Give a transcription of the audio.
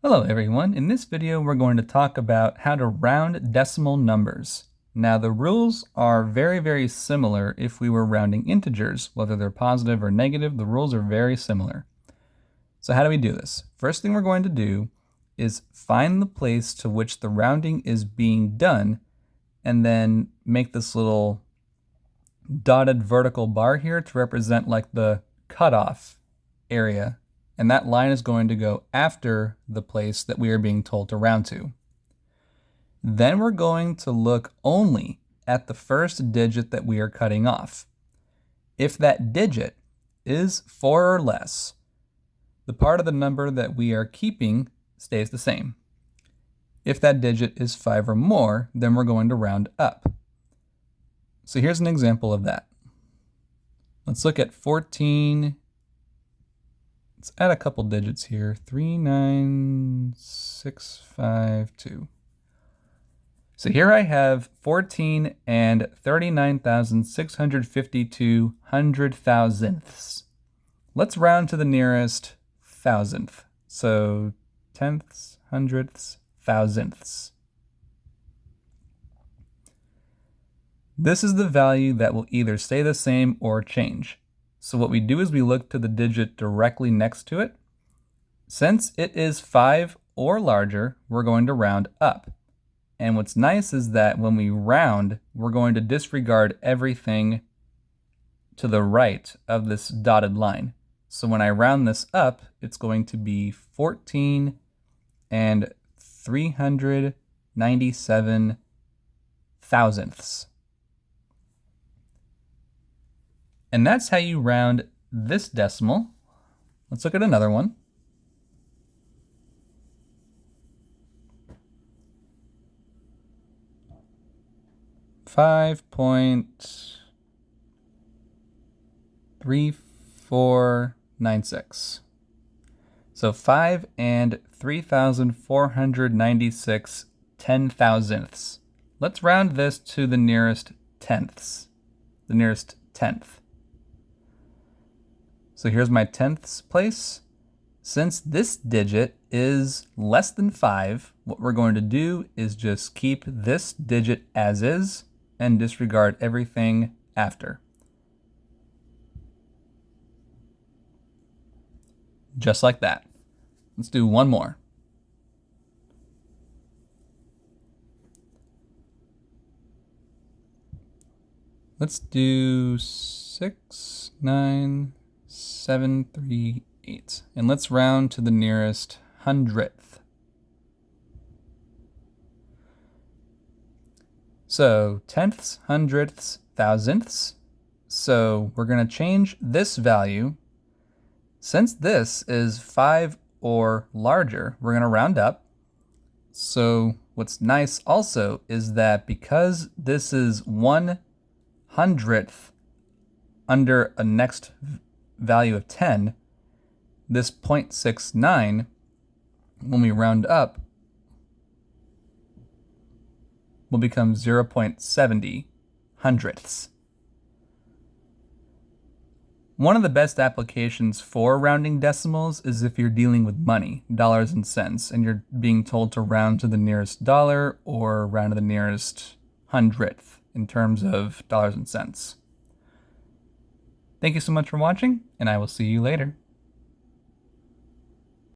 Hello everyone, in this video we're going to talk about how to round decimal numbers. Now the rules are very similar if we were rounding integers, whether they're positive or negative, the rules are very similar. So how do we do this? First thing we're going to do is find the place to which the rounding is being done and then make this little dotted vertical bar here to represent like the cutoff area. And that line is going to go after the place that we are being told to round to. Then we're going to look only at the first digit that we are cutting off. If that digit is 4 or less, the part of the number that we are keeping stays the same. If that digit is 5 or more, then we're going to round up. So here's an example of that. Let's look at 14. Let's add a couple digits here. 39652. So here I have 14 and 39,652 hundred thousandths. Let's round to the nearest thousandth. So tenths, hundredths, thousandths. This is the value that will either stay the same or change. So what we do is we look to the digit directly next to it. Since it is 5 or larger, we're going to round up. And what's nice is that when we round, we're going to disregard everything to the right of this dotted line. So when I round this up, it's going to be 14 and 397 thousandths. And that's how you round this decimal. Let's look at another one. .3496. So 5 and 3,496 ten-thousandths. Let's round this to the nearest tenths, the nearest tenth. So here's my tenths place. Since this digit is less than 5, what we're going to do is just keep this digit as is and disregard everything after. Just like that. Let's do one more. Let's do 69738, and let's round to the nearest hundredth. So tenths, hundredths, thousandths. So we're going to change this value. Since this is 5 or larger, we're going to round up. So what's nice also is that because this is 1/100th under a next value of 10, this 0.69, when we round up, will become 0.70 hundredths. One of the best applications for rounding decimals is if you're dealing with money, dollars and cents, and you're being told to round to the nearest dollar or round to the nearest hundredth in terms of dollars and cents. Thank you so much for watching, and I will see you later.